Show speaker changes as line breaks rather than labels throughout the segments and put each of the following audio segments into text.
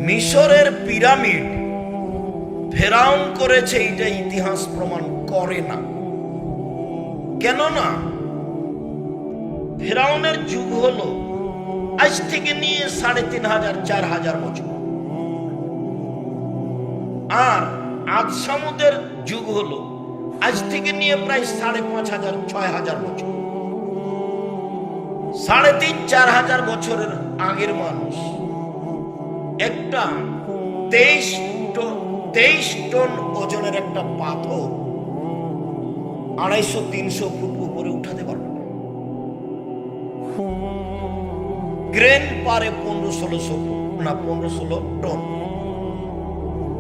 মিশরের পিরামিড ফেরাউন করেছে, এটা ইতিহাস প্রমাণ করে না। কেননা ফেরাউনের যুগ হলো আজ থেকে নিয়ে 3500 4000 বছর, আর আজ সামুদের যুগ হলো আজ থেকে নিয়ে প্রায় 5500 6000 বছর। 3.5 4000 বছরের আগের মানুষ একটা 23 টন ওজনের একটা পাথর 250-300 ফুট উপরে উঠাতে পারবে না। গ্রেন পারে 1500-1600 ফুট, না 1500 টন,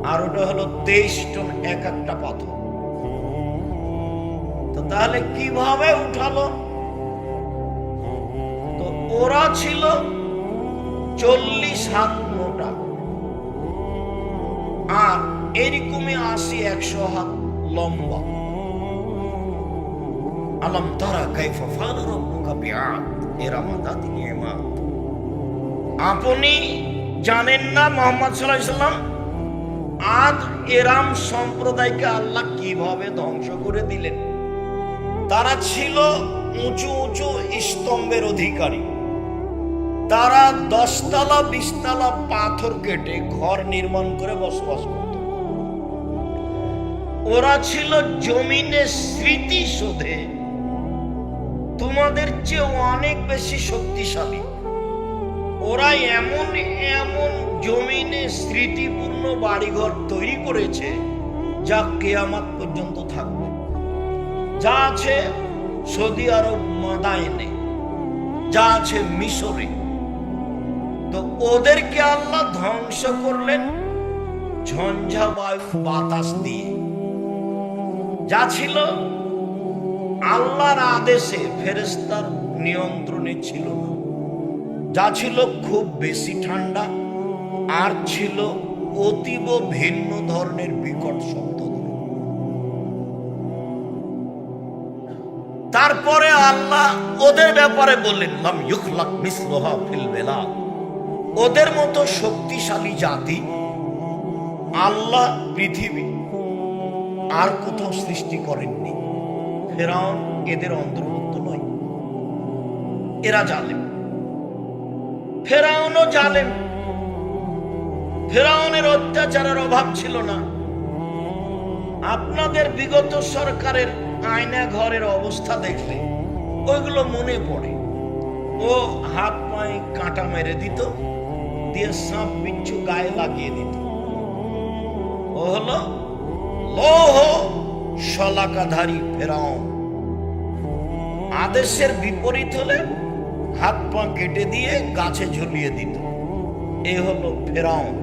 আর ওটা হলো 23 টন এক একটা পাথর। তো তাহলে কিভাবে উঠালো? তো ওরা ছিল 40 হাত মোটা, আর এরকমই 80-100 হাত লম্বা। আলম তারা কাইফা ফাআলা রাব্বুকা বিআদ ইরাম যাতি ইমাদ। আপনি জানেন না মুহাম্মদ সাল্লাল্লাহু আলাইহি সাল্লাম আদ এরাম সম্প্রদায়কে আল্লাহ কিভাবে ধ্বংস করে দিলেন? তারা ছিল উঁচু উঁচু স্তম্ভের অধিকারী। তারা 10 তলা 20 তলা পাথর কেটে ঘর নির্মাণ করে বসবাস করত। ওরা ছিল জমিনে স্মৃতি শোধে তোমাদের চেয়ে অনেক বেশি শক্তিশালী। ওরা এমন এমন জমিনে স্মৃতিপূর্ণ বাড়িঘর তৈরি করেছে যা কিয়ামত পর্যন্ত থাকবে। যা আছে সৌদি আরব মাদায়েনে, যা আছে মিশরে। তো ওদেরকে আল্লাহ ধ্বংস করলেন ঝঞ্ঝা বায়ু বাতাস দিয়ে। যা ছিল আল্লাহর আদেশে, ফেরেশতার নিয়ন্ত্রণে ছিল না। যা ছিল খুব বেশি ঠান্ডা, আর ছিল অতীব ভিন্ন ধরনের বিকট শব্দ। তারপরে আল্লাহ ওদের ব্যাপারে বললেন লাম ইউখলাক মিসলুহা ফিল বিলাদ। ওদের মতো শক্তিশালী জাতি আল্লাহ পৃথিবী আর কোথাও সৃষ্টি করেননি। ফেরাউন এদের অন্তর্ভুক্ত নয়। এরা জালেম, ফেরাউনও জালেম। ফেরাউনের অত্যাচারের অভাব ছিল না। আপনাদের বিগত সরকারের আয়না ঘরের অবস্থা দেখলে ওইগুলো মনে পড়ে। ও হাত পায়ে কাঁটা মেরে দিত, দিয়ে সাপ বিচ্ছু গায়ে লাগিয়ে দিত। ও হলো লৌহ শলাকাধারী ফেরাউন। আদেশের বিপরীত হলে হাত পা কেটে দিয়ে গাছে ঝুলিয়ে দিত। এ হলো ফেরাউন।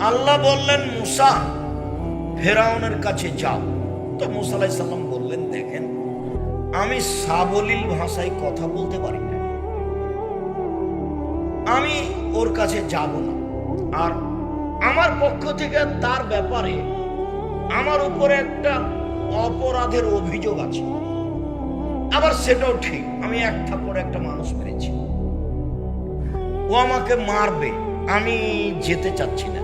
আল্লাহ বললেন মুসা ফেরাউনের কাছে যাও। তো মুসা আলাইহিস সালাম বললেন, দেখেন আমি সাবলীল ভাষায় কথা বলতে পারি না, আমি ওর কাছে যাব না। আর আমার পক্ষ থেকে তার ব্যাপারে আমার উপরে একটা অপরাধের অভিযোগ আছে। আবার সেটাও ঠিক, আমি এক থাপ্পড়ে একটা মানুষ মেরেছি, ও আমাকে মারবে, আমি যেতে চাচ্ছি না।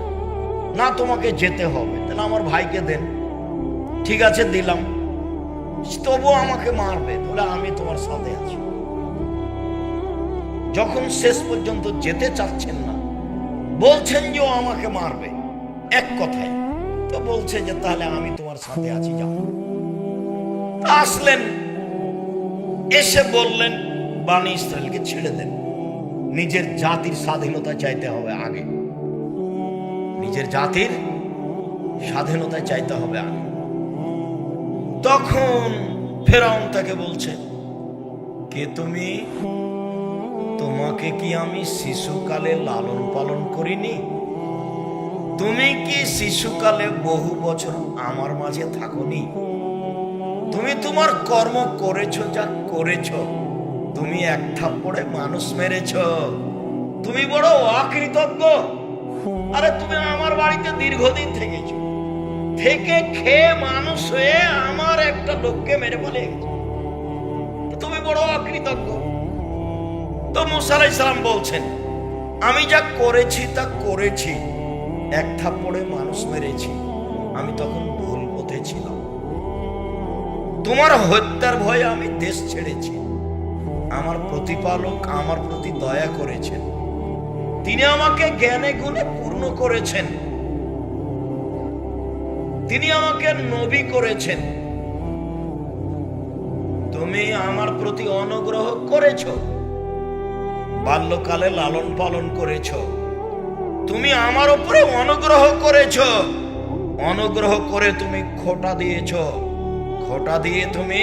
না তোমাকে যেতে হবে, তাহলে আমার ভাইকে দেন। ঠিক আছে দিলাম, তবুও আমাকে মারবে, তাহলে আমি তোমার সাথে আছি। যখন শেষ পর্যন্ত যেতে চাচ্ছেন না, বলছেন যে ও আমাকে মারবে এক কথায়, তো বলছে যে তাহলে আমি তোমার সাথে আছি, যাও। আসলেন, এসে বললেন বনী ইসরাইলকে ছেড়ে দেন। নিজের জাতির স্বাধীনতা চাইতে হবে আগে, নিজের জাতির স্বাধীনতা চাইতে হবে আগে। তখন ফেরাউন তাকে বলছে, কে তুমি? তোমাকে কি আমি শিশুকালে লালন পালন করিনি? তুমি কি শিশুকালে বহু বছর আমার মাঝে থাকোনি? তুমি তোমার কর্ম করেছো, যা করেছো। তুমি এক থাপ্পড়ে মানুষ মেরেছ, তুমি বড় অকৃতজ্ঞ। আরে তুমি আমার বাড়িতে দীর্ঘদিন থেকেছো, থেকে খেয়ে মানুষ হয়ে আমার একটা লোককে মেরে ফেলে গেছো, তুমি বড় অকৃতজ্ঞ। তো মুসা আলাইহিস সালাম বলছেন, আমি যা করেছি তা করেছি, এক থাপ্পড়ে মানুষ মেরেছি, আমি তখন ভুল পথে ছিলাম। তোমার হত্যার ভয়ে আমি দেশ ছেড়েছি। আমার প্রতিপালক আমার প্রতি দয়া করেছেন, তিনি আমাকে জ্ঞানে গুণে পূর্ণ করেছেন, তিনি আমাকে নবী করেছেন। তুমি আমার প্রতি অনুগ্রহ করেছ, বাল্যকালে লালন পালন করেছ, তুমি আমার উপরে অনুগ্রহ করেছ, অনুগ্রহ করে তুমি খোঁটা দিয়েছ, খোঁটা দিয়ে তুমি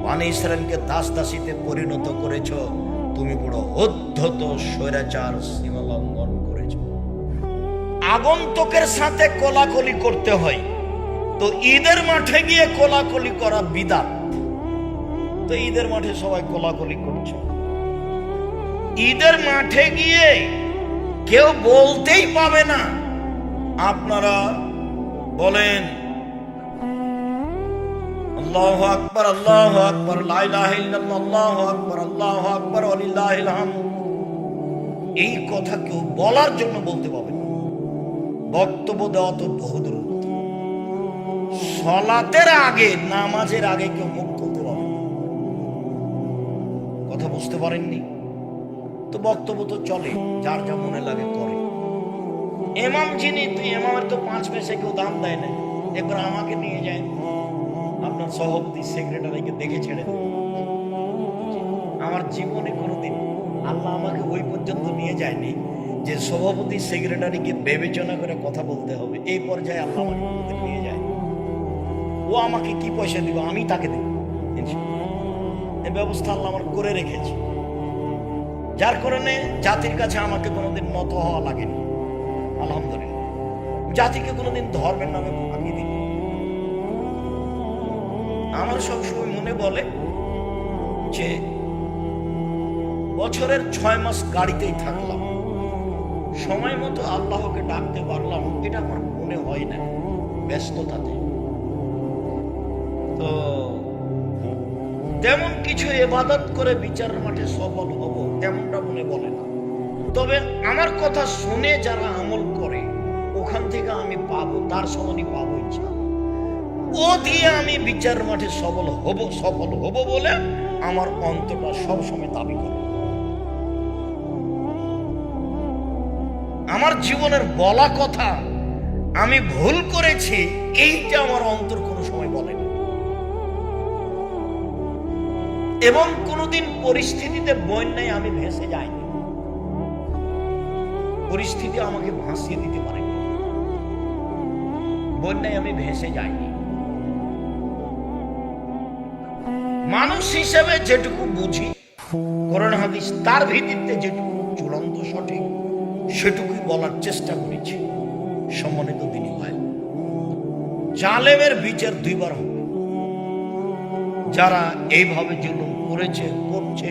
বনী ইসরাইলকে দাস দাসীতে পরিণত করেছ। তুমি বড় উদ্ধত স্বৈরাচার সীমা লঙ্ঘন করেছ। আগন্তুকের সাথে কোলাকুলি করতে হয়, তো ঈদের মাঠে গিয়ে কোলাকুলি করা বিদআত। তো ঈদের মাঠে সবাই কোলাকুলি করছে, ঈদের মাঠে গিয়ে কেউ বলতেই পাবে না। আপনারা বলেন আল্লাহু আকবার, আল্লাহু আকবার, লা ইলাহা ইল্লাল্লাহ, আল্লাহু আকবার, আল্লাহু আকবার, ওয়ালিল্লাহিল হামদ। এই কথা কেউ বলার জন্য বলতে পাবে না। বক্তব্য দেওয়া তো বহুদূর। সালাতের আগে, নামাজের আগে কেউ মুখ খুলতে পাবে না। কথা বুঝতে পারেননি? তো বক্তব্য তো চলে, যার যা মনে লাগে করে। ইমাম যিনি, তুই ইমামের তো 5 পয়সা কেউ দাম দেয় না। একবার আমাকে নিয়ে যায়, আপনার সভাপতি সেক্রেটারিকে দেখে ছেড়ে দেন। আমার জীবনে কোনোদিন আল্লাহ আমাকে ওই পর্যন্ত নিয়ে যায়নি যে সভাপতি সেক্রেটারিকে বিবেচনা করে কথা বলতে হবে। এই পর্যায়ে আল্লাহ আমাকে কোনোদিন নিয়ে যায়। ও আমাকে কি পয়সা দিব, আমি তাকে দেব। এই ব্যবস্থা আল্লাহ আমার করে রেখেছে, যার কারণে জাতির কাছে আমাকে কোনোদিন নত হওয়া লাগেনি। আলহামদুলিল্লাহ, জাতিকে কোনোদিন ধর্মের নামে ফাঁকি দিই। আমার সবসময় মনে বলে যে বছরের 6 মাস গাড়িতেই থাকলাম, সময় মতো আল্লাহকে ডাকতে পারলাম, এটা আমার মনে হয় না ব্যস্ততাতে। তো তেমন কিছু ইবাদত করে বিচারের মাঠে সফল হব তেমনটা মনে বলে না। তবে আমার কথা শুনে যারা আমল করে ওখান থেকে আমি পাবো, তার সমানই পাবো ইনশাআল্লাহ। ও দিয়ে আমি বিচার মাঠে সফল হব বলে আমার অন্তরটা সবসময় দাবি করে। আমার জীবনের বলা কথা আমি ভুল করেছি, এইটা আমার অন্তর কোনো সময় বলেনি। এবং কোনোদিন পরিস্থিতিতে বন্যায় আমি ভেসে যাইনি, পরিস্থিতি আমাকে ভাসিয়ে দিতে পারেনি, বন্যায় আমি ভেসে যাইনি। মানুষ হিসেবে যেটুকু বুঝি কোরআন হাদিস তার ভিত্তিতে যেটুকু চূড়ান্ত সঠিক সেটুকুই বলার চেষ্টা করেছি। সম্মানিত দিনী ভাই, জালেমের বিচার 2 বার হবে। যারা এইভাবে জুলুম করেছে করছে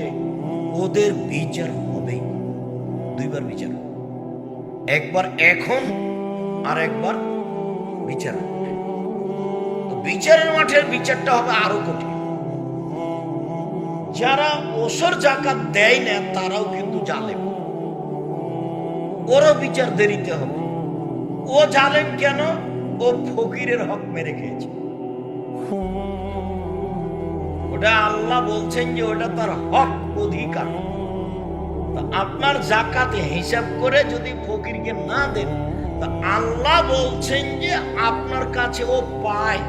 ওদের বিচার হবেই, 2 বার বিচার। একবার এখন আর একবার বিচার হবে। বিচারের মাঠের বিচারটা হবে আরো কঠিন। যারা ওসর জাকাত দেয় না তারাও কিন্তু জালেম, ওরও বিচার দেরিতে হবে। ও জালেম কেন? ও ফকিরের হক মেরে খেয়েছে। ওটা আল্লাহ বলছেন যে ওটা তার হক, অধিকার। আপনার জাকাতে হিসাব করে যদি ফকিরকে না দেন, তা আল্লাহ বলছেন যে আপনার কাছে ও পায়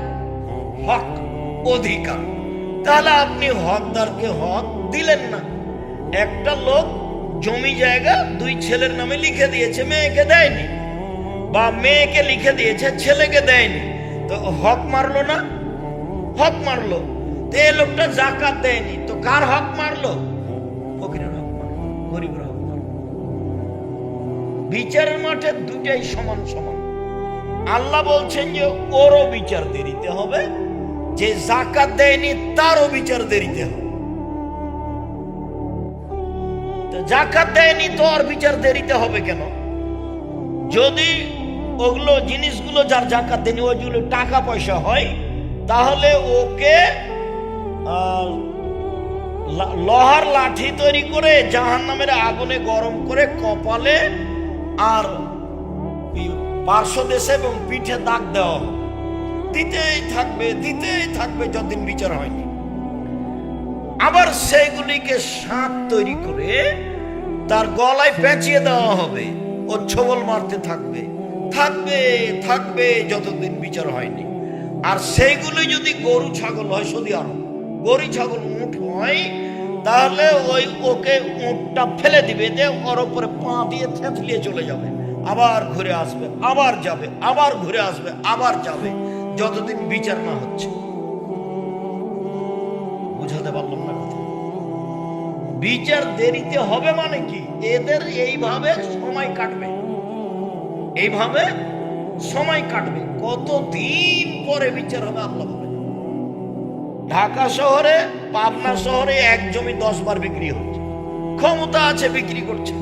হক, অধিকার। তাহলে আপনি হকদারকে হক দিলেন না। একটা লোক জমি জায়গা 2 ছেলের নামে লিখে দিয়েছে, মেয়েকে দেয়নি, বা মেয়েকে লিখে দিয়েছে ছেলেকে দেয়নি, তো হক মারলো না? হক মারলো। তো এই লোকটা জাকাত দেয়নি, তো কার হক মারলো? ফকিরের হক মারলো, গরিবের হক মারলো। বিচারের মাঠে দুটাই সমান সমান। আল্লাহ বলছেন যে ওরও বিচার দেরিতে হবে, যে জাকাত দেয়নি তারও বিচার দেরিতে হবে। তো জাকাত দেয়নি তো আর বিচার দেরিতে হবে কেন? যদি ওগুলো জিনিসগুলো যার জাকাত দেয়নি ওইগুলো টাকা পয়সা হয়, তাহলে ওকে লোহার লাঠি তৈরি করে জাহান্নামের আগুনে গরম করে কপালে আর পার্শ্বদেশে এবং পিঠে দাগ দেওয়া হবে। দিতেই থাকবে যতদিন বিচার হয়নি। আবার সেগুলিকে সাপ তৈরি করে তার গলায় পেঁচিয়ে দেওয়া হবে, ও ছবল মারতে থাকবে যতদিন বিচার হয়নি। আর সেইগুলি যদি গরু ছাগল হয়, সৌদি আরব গরু ছাগল উট হয়, তাহলে ওকে উটটা ফেলে দিবে, যে ওর উপরে পা দিয়ে থেঁতলিয়ে চলে যাবে, আবার ঘুরে আসবে, আবার যাবে, আবার ঘুরে আসবে, আবার যাবে, যতদিন বিচার না হচ্ছে। বুঝাতে পারলাম না কথা? বিচার দেরিতে হবে মানে কি, এদের এইভাবে সময় কাটবে, কতদিন পরে বিচার হবে আল্লাহ বলে। ঢাকা শহরে, পাবনা শহরে এক জমি 10 বার বিক্রি হচ্ছে, ক্ষমতা আছে বিক্রি করছে,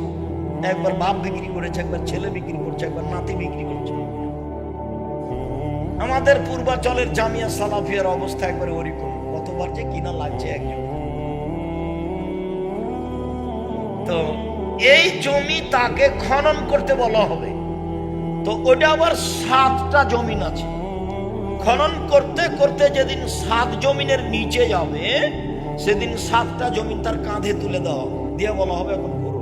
একবার বাপ বিক্রি করেছে, একবার ছেলে বিক্রি করছে, একবার নাতি বিক্রি করছে। আমাদের পূর্বাঞ্চলের জামিয়া সালাফিয়ার অবস্থা একবারে ওরকম, কতবার যে কিনা লাগছে একজন। তো এই জমি তাকে খনন করতে বলা হবে, তো ওটা আবার 7টা জমিন আছে। খনন করতে করতে যেদিন 7 জমিনের নিচে যাবে, সেদিন 7টা জমিন তার কাঁধে তুলে দেওয়া দিয়ে বলা হবে এখন ঘুরো।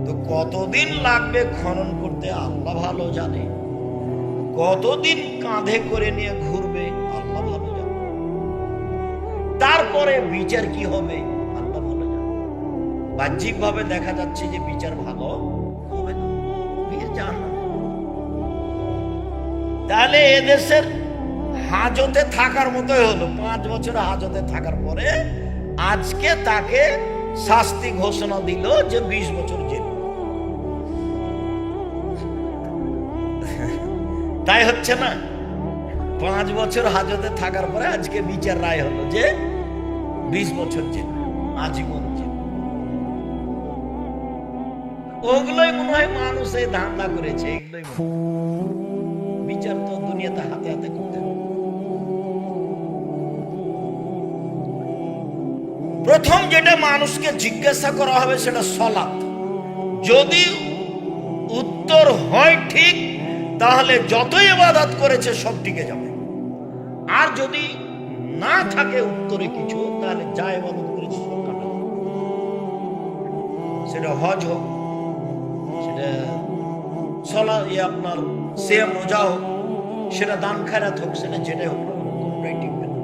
তো কতদিন লাগবে খনন করতে আল্লাহ ভালো জানে, কতদিন কাঁধে করে নিয়ে ঘুরবে আল্লাহ ভালো জানে, তারপরে বিচার কি হবে আল্লাহ ভালো জানে। বাহ্যিক ভাবে দেখা যাচ্ছে যে বিচার ভালো হবে না, জাহান্নাম। তাহলে এদেশের হাজতে থাকার মতোই হলো, 5 বছর হাজতে থাকার পরে আজকে তাকে শাস্তি ঘোষণা দিল যে 20 বছর জেল। তাই হচ্ছে না? 5 বছর হাজতে থাকার পরে আজকে বিচার রায় হলো যে 20 বছর জেল, আজীবন জেল। ওগুলোই মনে হয় মানুষ এই ধান্দা করেছে, এগুলোই বিচার তো দুনিয়াতে হাতে হাতে করতে হবে। প্রথম যেটা মানুষকে জিজ্ঞাসা করা হবে সেটা সালাত। যদি উত্তর হয় ঠিক, তাহলে যতই ইবাদত করেছে সব টিকে যাবে। আর যদি না থাকে উত্তরে কিছু, তাহলে যা ইবাদত করেছে সব কাটা যাবে। সেটা হজ হোক, সেটা আপনার সিয়াম রোজা হোক, সেটা দান খায়রাত হোক, সেটা যেটাই হোক, কোনটাই টিকবে না।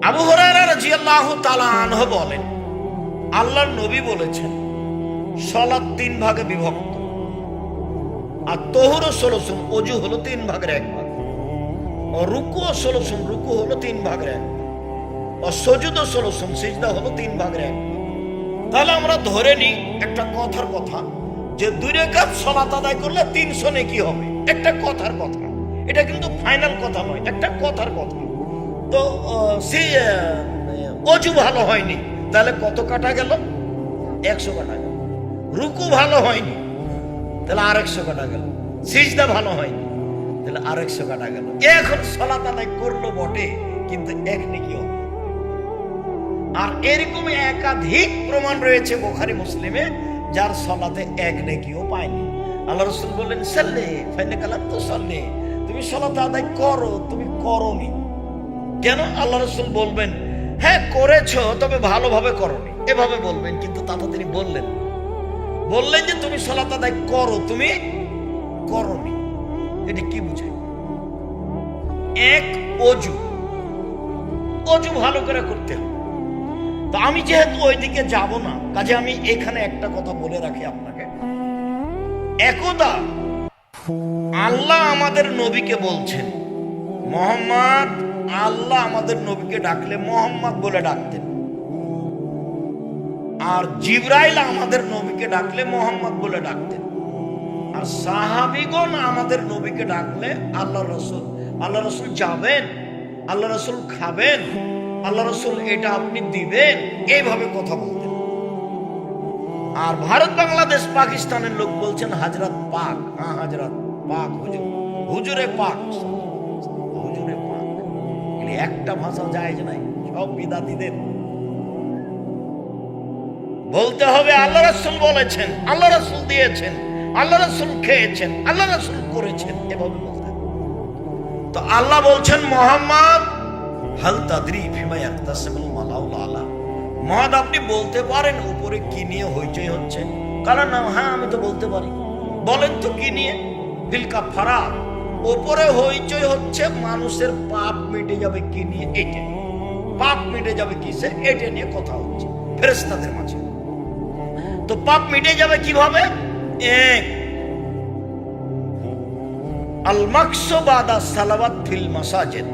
আবু হুরায়রা রাদিয়াল্লাহু তাআলা আনহু বলেন, আল্লাহর নবী বলেছেন সালাত 3 ভাগে বিভক্ত, আর তহুর 16 অজু হলো 3 ভাগের 1 ভাগ, ও রুকু 16 রুকু হলো 3 ভাগের 1 ভাগ, ও সুজুদ 16 সিজদা হলো 3 ভাগের 1 ভাগ। তাহলে আমরা ধরে নিই একটা কথার কথা, যে 2 রাকাত সালাত আদায় করলে 300 নেকি হবে। একটা কথার কথা, এটা কিন্তু ফাইনাল কথা নয়, একটা কথার কথা। তো অজু ভালো হয়নি, তাহলে কত কাটা গেল? 100 কাটা গেল। রুকু ভালো হয়নি, তাহলে আর 100 কাটা গেল। সিজদা ভালো হয়নি, তাহলে আর 100 কাটা গেল। এখন সালাত আদায় করলো বটে, কিন্তু 1 নেকি হবে। আর এরকম একাধিক প্রমাণ রয়েছে বুখারী মুসলিমে, যার সালাতে 1 নেকিও পায়নি। আল্লাহ রাসূল বললেন, সাল্লি ফাইন্নাকা লাম তুসাল্লি, তুমি সালাত আদায় করো, তুমি করোনি কেন? আল্লাহ রাসূল বলবেন, হ্যাঁ করেছো, তবে ভালোভাবে করোনি, এভাবে বলবেন। কিন্তু তাতে তিনি বললেন যে তুমি সালাত আদায় করো, তুমি করোনি। এটা কি বুঝায়? এক, অজু ভালো করে করতে হবে। তো আমি যেহেতু ওইদিকে যাব না, কাজে আমি এখানে একটা কথা বলে রাখি আপনাকে। একদা আল্লাহ আমাদের নবীকে বলছেন, মুহাম্মদ, আল্লাহ আমাদের নবীকে ডাকলে মুহাম্মদ বলে ডাকতেন, আর জিবরাইল আমাদের নবীকে ডাকলে মুহাম্মদ বলে ডাকতেন, আর সাহাবীগণ আমাদের নবীকে ডাকলে আল্লাহ রাসূল যাবেন, আল্লাহ রাসূল খাবেন, আল্লাহ রাসূল এটা আপনি দিবেন, এইভাবে কথা বলতেন। আর ভারত, বাংলাদেশ, পাকিস্তানের লোক বলছেন হাজরাত পাক। হ্যাঁ, হাজরাত পাক, হুজুরে পাক, হুজুরে পাক। একটা ভাষা জায়েজ নাই, সব বিদাতীদের। বলতে হবে আল্লাহ রাসূল বলেছেন, আল্লাহ রাসূল দিয়েছেন, আল্লাহ রাসূল খেয়েছেন, আল্লাহ রাসূল করেছেন, এভাবে বলতে। তো আল্লাহ বলছেন মুহাম্মদ হাল তাদরি ফিমা ইয়াকতাসিমুল মালাউল আলা, মহাদ আপনি বলতে পারেন উপরে কি নিয়ে হইচই হচ্ছে? কারণ হ্যাঁ আমি তো বলতে পারি। বলেন তো কি নিয়ে? ফিল কাফারা, উপরে হইচই হচ্ছে মানুষের পাপ মিটে যাবে কি নিয়ে? এটা পাপ মিটে যাবে কিসে? এটা নিয়ে কথা হচ্ছে ফেরেশতাদের মাঝে। তো পাপ মিটে যাবে কিভাবে? এক, আল মাকসু বাদা সালাওয়াত ফিল মাসাজিদ,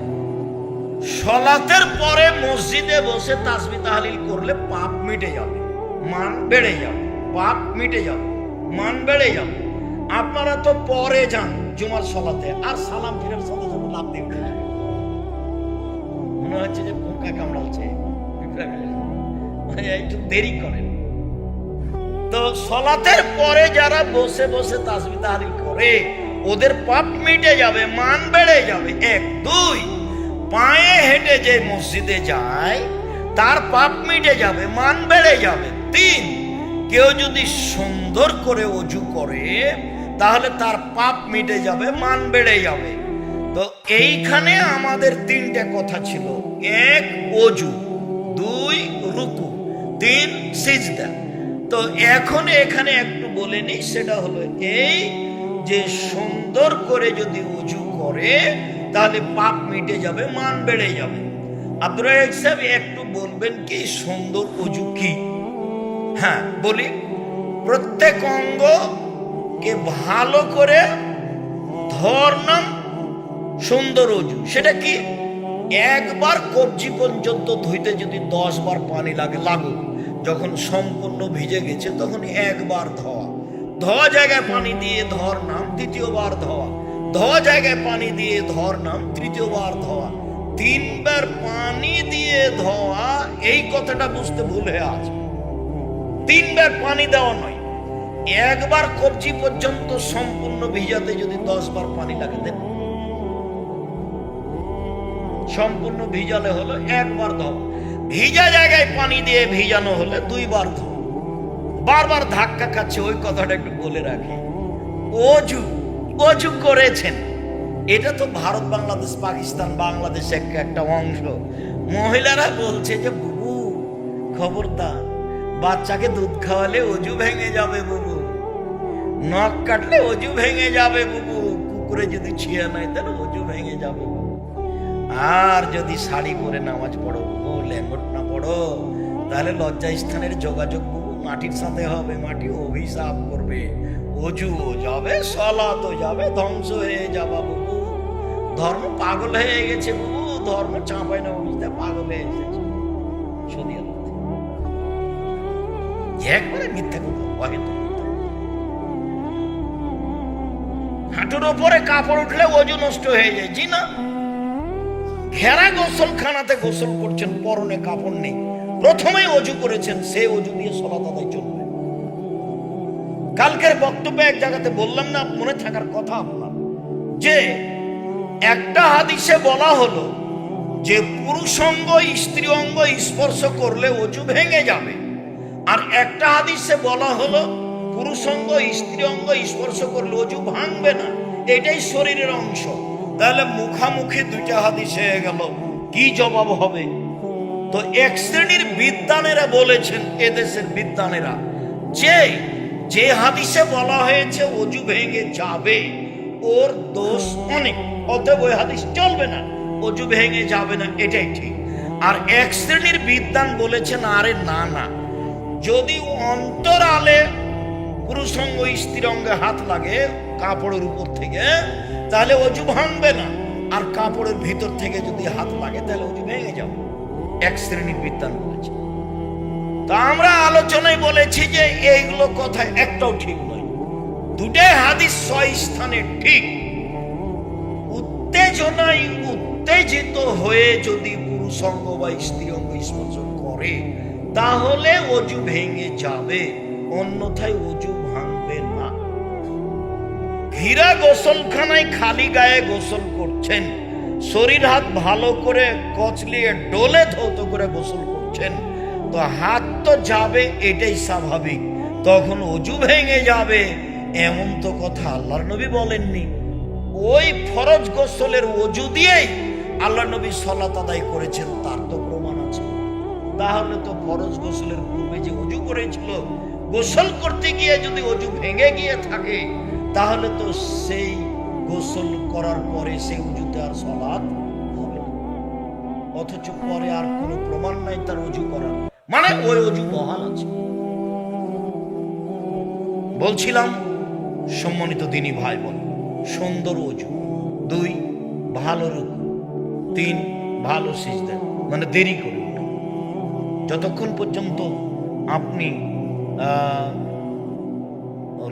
সালাতের পরে মসজিদে বসে তাসবিহ তাহলিল করলে পাপ মিটে যাবে, মান বেড়ে যাবে। পাপ মিটে যাবে, মান বেড়ে যাবে। আপনারা তো পরে যান জুমার সালাতে, আর সালাম ফিরার সাথে সাথে লাভ দিয়ে মনে হচ্ছে যে পোকা কামড়াচ্ছে, একটু দেরি করেন। তো সালাতের পরে যারা বসে বসে তাসবিহ তাহলিল করে ওদের পাপ মিটে যাবে, মান বেড়ে যাবে। এক। দুই, পায়ে হেঁটে যে মসজিদে যায় তার পাপ মিটে যাবে, মান বেড়ে যাবে। তিন, কেউ যদি সুন্দর করে ওযু করে তাহলে তার পাপ মিটে যাবে, মান বেড়ে যাবে। তো এইখানে আমাদের তিনটে কথা ছিল। এক, ওযু। দুই, রুকু। তিন, সিজদা। তো এখন এখানে একটু বলে নিই, সেটা হলো এই যে সুন্দর করে যদি ওযু করে তাহলে পাপ মিটে যাবে, মান বেড়ে যাবে। আব্দুর রাজ্জাক সাহেব একটু বলবেন কি সুন্দর ওযু কি? হ্যাঁ বলি, প্রত্যেক অঙ্গকে ভালো করে ধরলাম, সুন্দর ওযু। সেটা কি? একবার কবজি পর্যন্ত ধুইতে যদি 10 বার পানি লাগুক, যখন সম্পূর্ণ ভিজে গেছে তখন একবার ধোয়া, ধোয়া জায়গায় পানি দিয়ে ধর নাম, দ্বিতীয়বার ধোয়া, ধোয়া জায়গায় পানি দিয়ে ধর নাম, তৃতীয়বার ধোয়া, 3 বার পানি দিয়ে ধোয়া। এই কথাটা বুঝতে ভুল হয়ে আছে। 3 বার পানি দেওয়া নয়, একবার কবজি পর্যন্ত সম্পূর্ণ ভিজাতে যদি 10 বার পানি লাগে, দেন সম্পূর্ণ ভিজালে হলো একবার ধোয়া। ভিজা জায়গায় পানি দিয়ে ভিজানো হলে 2 বার ধোয়া। বারবার ধাক্কা খাচ্ছে, ওই কথাটা একটু বলে রাখি। ওযু করেছেন, এটা তো ভারত বাংলাদেশ পাকিস্তান বাংলাদেশ একটা অংশ। মহিলারা বলছে যে বুবু খবরদার, বাচ্চাকে দুধ খাওয়ালে ওযু ভেঙে যাবে বুবু, নখ কাটলে ওযু ভেঙে যাবে বুবু, কুকুরে যদি ছিয়া নাই তাহলে ওযু ভেঙে যাবে বুবু, আর যদি শাড়ি পরে নামাজ পড়ো বুবু, লেঙ্গট না পড়ো তাহলে লজ্জা স্থানের যোগাযোগ বুবু মাটির সাথে হবে, মাটি অভিশাপ করবে, ওযুও যাবে, সালাতও যাবে, ধ্বংস হয়ে যাবা বুবু। ধর্ম পাগল হয়ে গেছে বুবু, ধর্ম চাঁপাই না বুঝতে পাগল হয়ে এসেছে। একবারে মিথ্যা কথা, অহেতুক। হাঁটুর ওপরে কাপড় উঠলে ওযু নষ্ট হয়ে যায়? জি না। ঘেরা গোসলখানাতে গোসল করছেন, পরনে কাপড় নেই, প্রথমেই ওযু করেছেন, সে ওযু দিয়ে সালাত আদায় চলবে। কালকের বক্তব্যে এক জায়গাতে বললাম না, মনে থাকার কথা আপনার, যে একটা হাদিসে বলা হলো যে পুরুষ অঙ্গ স্ত্রী অঙ্গ স্পর্শ করলে ওযু ভেঙে যাবে, আর একটা হাদিসে বলা হলো পুরুষ অঙ্গ স্ত্রী অঙ্গ স্পর্শ করলে ওযু ভাঙবে না, এটাই শরীরের অংশ। তাহলে মুখামুখি দুইটা হাদিস হয়ে গেল, কি জবাব হবে? তো এক শ্রেণীর বিদ্বানেরা বলেছেন, এদেশের বিদ্বানেরা, যে হাদিসে বলা হয়েছে ওযু ভেঙে যাবে ওর দোষ অনেক, অতএব ওই হাদিস চলবে না, ওযু ভেঙে যাবে না, এটাই ঠিক। আর এক শ্রেণীর বিদ্বান বলেছেন আরে না না, যদি অন্তরালে পুরুষ অঙ্গ স্ত্রী অঙ্গে হাত লাগে কাপড়ের উপর থেকে তাহলে ওযু ভাঙবে না, আর কাপড়ের ভিতর থেকে যদি হাত লাগে তাহলে ওযু ভেঙে যাবে, এক শ্রেণীর বিদ্বান বলেছে। তা আমরা আলোচনায় বলেছি যে এইগুলো কথা একটাও ঠিক নয়, দুটাই হাদিস স্থানে ঠিক। উত্তেজনায় উত্তেজিত হয়ে যদি পুরুষ অঙ্গ বা স্ত্রী অঙ্গ স্পর্শ করে তাহলে ওযু ভেঙে যাবে, অন্যথায় ওযু ভাঙবে না। ঘিরা গোসলখানায় খালি গায়ে গোসল করছেন, শরীর হাত ভালো করে কচলিয়ে ডোলে ধৌত করে গোসল করছেন, তো হাত তো যাবে, এটাই স্বাভাবিক। তখন অজু ভেঙে যাবে এমন তো কথা আল্লাহর নবী বলেননি। ওই ফরজ গোসলের অজু দিয়েই আল্লাহ নবী সালাত আদায় করেছেন, তার তো প্রমাণ আছে। তাহলে তো ফরজ গোসলের পূর্বে যে অজু করেছিল, গোসল করতে গিয়ে যদি অজু ভেঙে গিয়ে থাকে, তাহলে তো সেই গোসল করার পরে সেই অজুতে আর সালাত হবে না। অথচ পরে আর কোনো প্রমাণ নাই তার অজু করার, মানে ওই অজু বহাল আছে। বলছিলাম সম্মানিত দিনী ভাই বোন, সুন্দর অজু, 2 ভালো রুকু, 3 ভালো সিজদা, মানে দেরি করে ওঠা। যতক্ষণ পর্যন্ত আপনি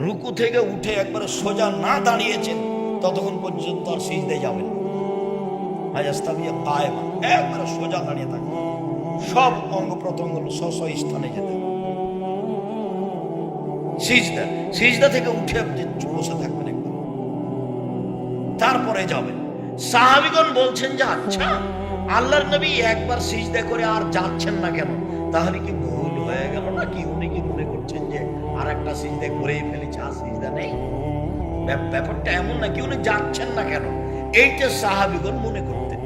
রুকু থেকে উঠে একবারে সোজা না দাঁড়িয়েছেন, ততক্ষণ পর্যন্ত আর সিজদায় যাবেন। হায়াস্তাবিয়া কায়েমা, একবারে সোজা দাঁড়িয়ে থাকবেন, সব অঙ্গ প্রত্যঙ্গ স্ব স্থানে যেতে। সিজদা, সিজদা থেকে উঠে আপনি বসে থাকবেন একবার, তারপরে যাবেন। সাহাবীগণ বলছেন যে আচ্ছা আল্লাহর নবী একবার সিজদা করে আর যাচ্ছেন না কেন? তাহলে কি ভুল হয়ে গেল নাকি? উনি কি মনে করছেন যে আর একটা সিজদা করেই ফেলেছে, আর সিজদা নেই? ব্যাপারটা এমন নাকি? উনি যাচ্ছেন না কেন? এইটা সাহাবীগণ মনে করতেন।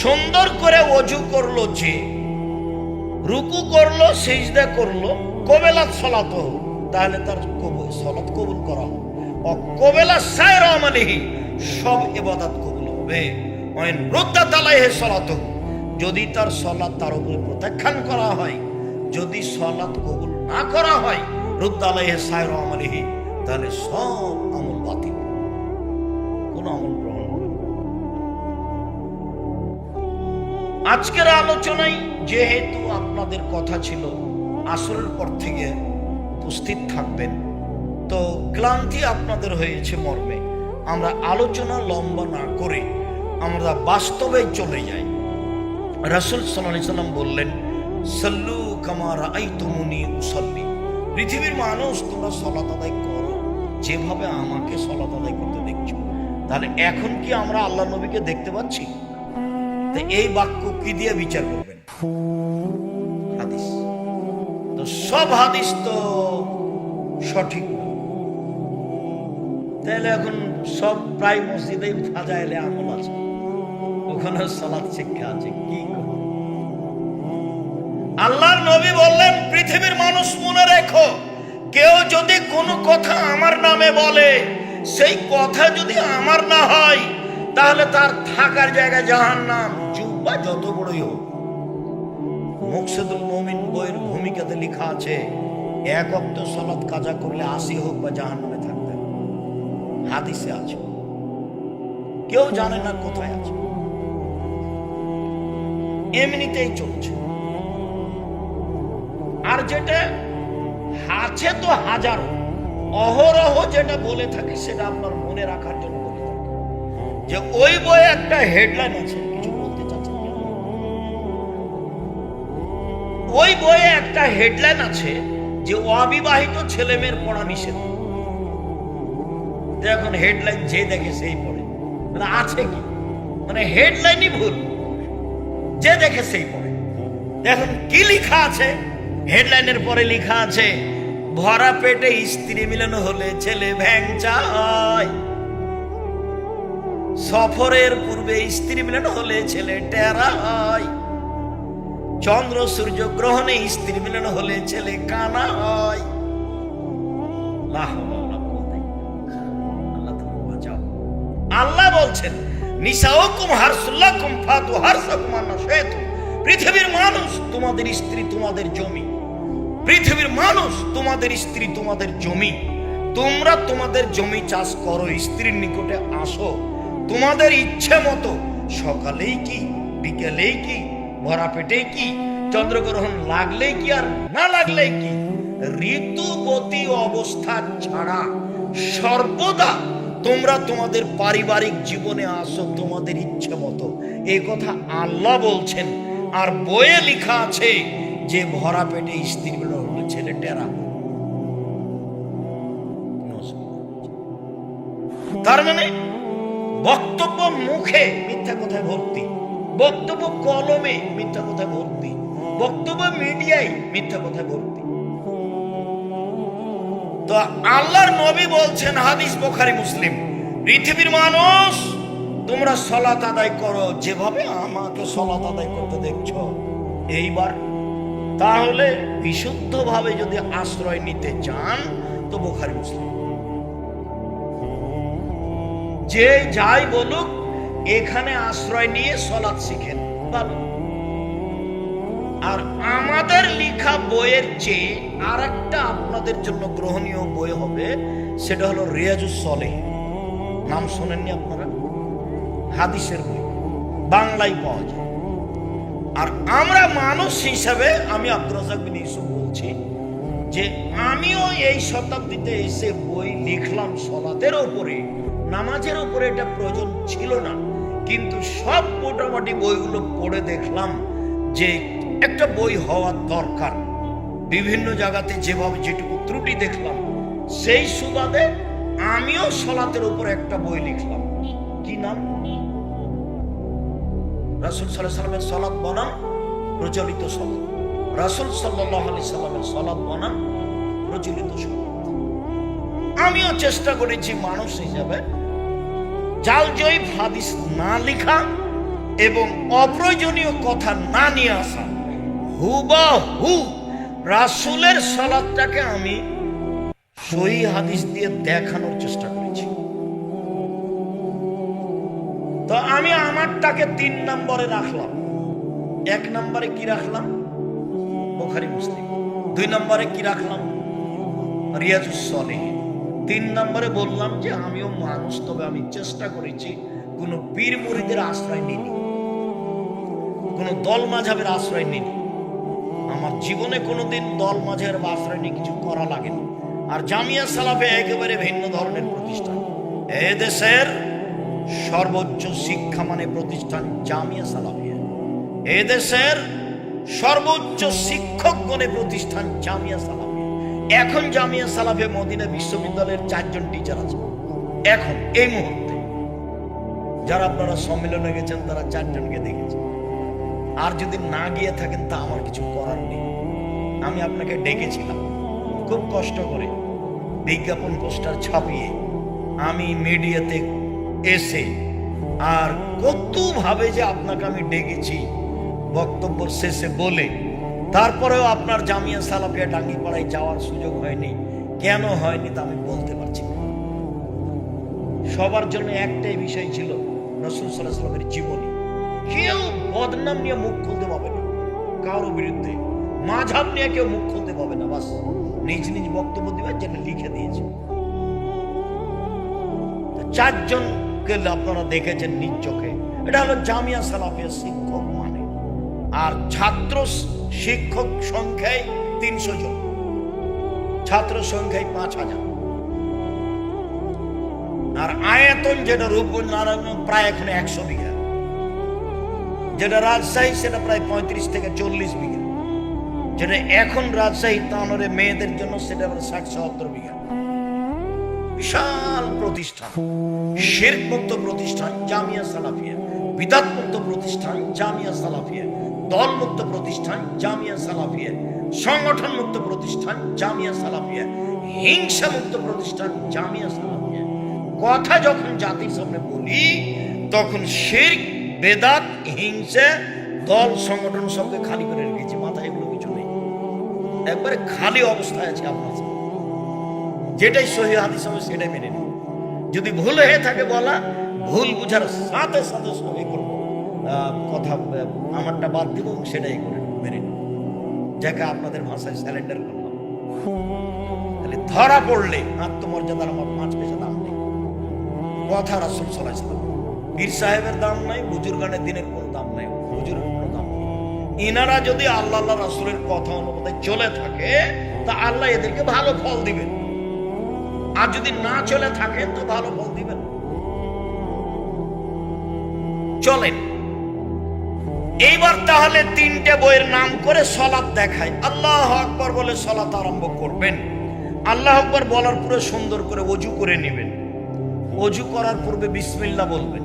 সুন্দর করে ওযু করলো, যে রুকু করলো, সিজদা করলো, কবেলাত সালাত, তাহলে তার সালাত কবুল করা হবে। অকবেলা সায়রা আমালিহি, সব ইবাদত কবুল হবে। ওয়াইন রুদ্দাত আলাইহি সালাত, যদি তার সালাত তার উপরে প্রত্যাখ্যান করা হয়, যদি সালাত কবুল না করা হয়, রুদ্দা আলাইহি সায়রা আমালিহি, তাহলে সব আমল বাতিল, কোন আমল গ্রহণ হবে না। আজকের আলোচনায় যেহেতু আপনাদের কথা ছিল আসরের পর থেকে উপস্থিত থাকবেন, তো ক্লান্তি আপনাদের হয়েছে মর্মে আমরা আলোচনা লম্বা না করে আমরা বাস্তবে চলে যাই। রাসূল সাল্লাল্লাহু আলাইহি সাল্লাম বললেন, সাল্লু কামা রাআইতুমুনি উসাল্লি, পৃথিবীর মানুষ তোমরা সালাত আদায় করো যেভাবে আমাকে সালাত আদায় করতে দেখছো। তাহলে এখন কি আমরা আল্লাহ নবীকে দেখতে পাচ্ছি? তো এই বাক্য কি দিয়ে বিচার করবেন? হাদিস। তো সব হাদিস তো সঠিক না, তাহলে এখন সব প্রায় মসজিদেই ফাজাইলে আমল আছে, ওখানে সালাত শিক্ষা আছে, কি করব? আল্লাহর নবী বললেন, পৃথিবীর মানুষ মনে রেখো, কেউ যদি কোনো কথা আমার নামে বলে, সেই কথা যদি আমার না হয়, তাহলে তার থাকার জায়গা জাহান্নাম, জুব্বা যত বড়ই হোক। মুকসিদুল মুমিন বইয়ের ভূমিকাতে লেখা আছে, 1 ওয়াক্ত সালাত কাজা করলে 80 হোক বা জাহান্নামে থাকতে, হাদিসে আছে। কেউ জানে না কোথায় আছে, এমনিতেই চলছে। আর যেটা আছে তো হাজারো, অহরহ যেটা বলে থাকে সেটা আপনার মনে রাখার জন্য বলে থাকে। যে ওই বইয়ে একটা হেডলাইন আছে, কিছু বলতে চাচ্ছেন? ওই বইয়ে একটা হেডলাইন আছে যে অবিবাহিত ছেলে মেয়ের পড়া নিষেধ। এখন হেডলাইন যে দেখে সেই পড়ে, মানে আছে কি, মানে হেডলাইনই ভুল, যে দেখে সেই পড়ে। এখন কি লেখা আছে হেডলাইনের পরে? লেখা আছে, ভরা পেটে স্ত্রী মিলন হলে ছেলে ভ্যাংচা হয়, সফরের পূর্বে স্ত্রী মিলন হলে ছেলে টেরা হয়, চন্দ্র সূর্য গ্রহণে স্ত্রী মিলন হলে ছেলে কানা হয়। আল্লাহ বলছেন, নিসাউকুম হারসুল্লাকুম ফাতু হারসাকুম আন্না শাইতুম, পৃথিবীর মানুষ তোমাদের স্ত্রী তোমাদের জমি, পৃথিবীর মানুষ তোমাদের স্ত্রী তোমাদের জমি, তোমরা তোমাদের জমি চাষ করো, স্ত্রীর নিকটে আসো তোমাদের ইচ্ছে মতো, সকালেই কি বিকেলেই কি, ভরা পেটেই কি, চন্দ্রগ্রহণ লাগলেই কি আর না লাগলেই কি, ঋতুবতী অবস্থা ছাড়া সর্বদা তোমরা তোমাদের পারিবারিক জীবনে আসো তোমাদের ইচ্ছে মতো। এই কথা আল্লাহ বলছেন। আর বইয়ে লেখা আছে যে ভরা পেটে স্ত্রী মিলন হলে ছেলে টেরা। তার মানে বক্তব্য মুখে মিথ্যা কথায় ভর্তি, বক্তব্য কলমে মিথ্যা কথায় ভর্তি, বক্তব্য মিডিয়ায় মিথ্যা কথায় ভর্তি। তো আল্লাহর নবী বলছেন, হাদিস বুখারী মুসলিম, পৃথিবীর মানুষ তোমরা সালাত আদায় করো যেভাবে আমাকে সালাত আদায় করতে দেখছো। এইবার তাহলে বিশুদ্ধভাবে যদি আশ্রয় নিতে চান তো বুখারী মুসলিম, যে যাই বলুক এখানে আশ্রয় নিয়ে সালাত শিখেন ভালো। আর আমাদের লেখা বইয়ের চেয়ে আর একটা আপনাদের জন্য গ্রহণীয় বই হবে, সেটা হলো রিয়াজুস সলিহিন। নাম শোনেননি আপনারা? হাদিসের বই, বাংলায় পাওয়া যায়। আর আমরা মানুষ হিসাবে, আমি আব্দুর রাজ্জাক বিন ইউসুফ বলছি যে আমিও এই শতাব্দীতে এসে বই লিখলাম সালাতের উপরে, নামাজের উপরে। এটা প্রয়োজন ছিল না, কিন্তু সব মোটামুটি বইগুলো পড়ে দেখলাম যে একটা বই হওয়ার দরকার। বিভিন্ন জায়গাতে যেভাবে যেটুকু ত্রুটি দেখলাম, সেই সুবাদে আমিও সালাতের উপর একটা বই লিখলাম। কি নাম? রাসূল সাল্লাল্লাহু আলাইহি সাল্লামের সালাত বনাম প্রচলিত সালাত। রাসূল সাল্লাল্লাহু আলাইহি সাল্লামের সালাত বনাম প্রচলিত সালাত। আমিও চেষ্টা করেছি মানুষ হিসাবে জাল জয়ীফ হাদিস না লেখা এবং অপ্রয়োজনীয় কথা না নিয়ে আসা। হুবাহু রাসূলের সালাতটাকে আমি সহিহ হাদিস দিয়ে দেখানোর চেষ্টা করেছি। তো আমি আমারটাকে 3 নম্বরে রাখলাম। 1 নম্বরে কি রাখলাম? বুখারী মুসলিম। 2 নম্বরে কি রাখলাম? রিয়াজুস সলিহিন। 3 নম্বরে বললাম যে আমিও মানুষ, তবে আমি চেষ্টা করেছি কোনো পীর মুরিদের আশ্রয় নিইনি, কোনো দল মাঝহাবের আশ্রয় নিইনি। আমার জীবনে কোনোদিন দল মাঝহের আশ্রয় নিয়ে কিছু করা লাগেনি। আর জামিয়া সালাফিয়া একেবারে ভিন্ন ধরনের প্রতিষ্ঠান। এ দেশের সর্বোচ্চ শিক্ষা মানে প্রতিষ্ঠান জামিয়া সালাফিয়া। এ দেশের সর্বোচ্চ শিক্ষকগণের প্রতিষ্ঠান জামিয়া সালাফিয়া। এখন জামিয়া সালাফিয়া মদিনা বিশ্ববিদ্যালয়ের 4 জন টিচার আছে এখন এই মুহূর্তে। যারা আপনারা সম্মেলনে গেছেন তারা 4 জনকে দেখেছেন। আর যদি না গিয়ে থাকেন তা আমার কিছু করার নেই। আমি আপনাকে ডেকেছিলাম খুব কষ্ট করে, বিজ্ঞাপন পোস্টার ছাপিয়ে আমি মিডিয়াতে এসে, আর কতভাবে যে আপনাকে আমি ডেকেছি বক্তব্য শেষে বলে, তারপরেও আপনার জামিয়া সালাফিয়া টাঙ্গিপাড়ায় যাওয়ার সুযোগ হয়নি। কেন হয়নি তা আমি বলতে পারছি না। সবার জন্য একটাই বিষয় ছিল রাসূল সাল্লাল্লাহু আলাইহি ওয়াসাল্লামের জীবনী। কেউ বদনাম নিয়ে মুখ খুলতে পাবে না, কারো বিরুদ্ধে মাযহাব নিয়ে কেউ মুখ খুলতে পাবে না। বাস নিজ নিজ বক্তব্য দিবেন, যেটা লিখে দিয়েছে। 4 জনকে আপনারা দেখেছেন নিজ চোখে। এটা হলো জামিয়া সালাফিয়া শিক্ষক মানে। আর ছাত্র শিক্ষক সংখ্যায় 300 জন, ছাত্র সংখ্যায় 5000। আর আয়তন যেটা রূপগঞ্জ নারায়ণ প্রায় এখন 100 বিঘা, যেটা রাজশাহী সেটা প্রায় 35 থেকে 40 বিঘা, যেটা এখন রাজশাহী তানোরে মেয়েদের জন্য সেটা 60-70 বিঘা। বিশাল প্রতিষ্ঠান, শিরক মুক্ত প্রতিষ্ঠান জামিয়া সালাফিয়া, বিদআত মুক্ত প্রতিষ্ঠান জামিয়া সালাফিয়া, দল মুক্ত প্রতিষ্ঠান জামিয়া সালাফিয়া, সংগঠন মুক্ত প্রতিষ্ঠান জামিয়া সালাফিয়া, হিংসা মুক্ত প্রতিষ্ঠান জামিয়া সালাফিয়া। কথা যখন জাতির সামনে বলি তখন শিরক, বেদাত, হিংসা, দল, সংগঠন সবকে খালি করে রেখেছি, মাথায় এগুলো কিছু নেই, একবারে খালি অবস্থায় আছে আপনার সামনে। যেটাই সহিহ হাদিস হবে সেটাই মেনে নিন। যদি ভুল হয়ে থাকে বলা, ভুল বুঝার সাথে সাথে সবই করবো, কথা আমারটা বাদ দিব, সেটাই করে মেনে নিন, যাকে আপনাদের ভাষায় স্যালেন্ডার করলাম। তাহলে ধরা পড়লে আত্মমর্যাদার আমার 5 পয়সা দাম নেই। কথা রাসূল সাল্লাল্লাহু আলাইহি ওয়াসাল্লাম, পীর সাহেবের দাম নাই, বুজুর্গানের দিনের কোনো দাম নাই, হুজুরের কোনো দাম নেই। ইনারা যদি আল্লাহ রাসূলের কথা অনুযায়ী চলে থাকে তা আল্লাহ এদেরকে ভালো ফল দিবেন, আর যদি না চলে থাকেন তো ভালো ফল দিবেন। চলেন এইবার তাহলে 3টে বইয়ের নাম করে সালাত দেখায়। আল্লাহু আকবার বলে সালাত আরম্ভ করবেন। আল্লাহু আকবার বলার পরে সুন্দর করে ওযু করে নেবেন। অজু করার পূর্বে বিসমিল্লাহ বলবেন,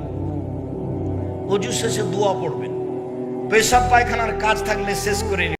অজু শেষে দোয়া পড়বেন, পেশাব পায়খানার কাজ থাকলে শেষ করে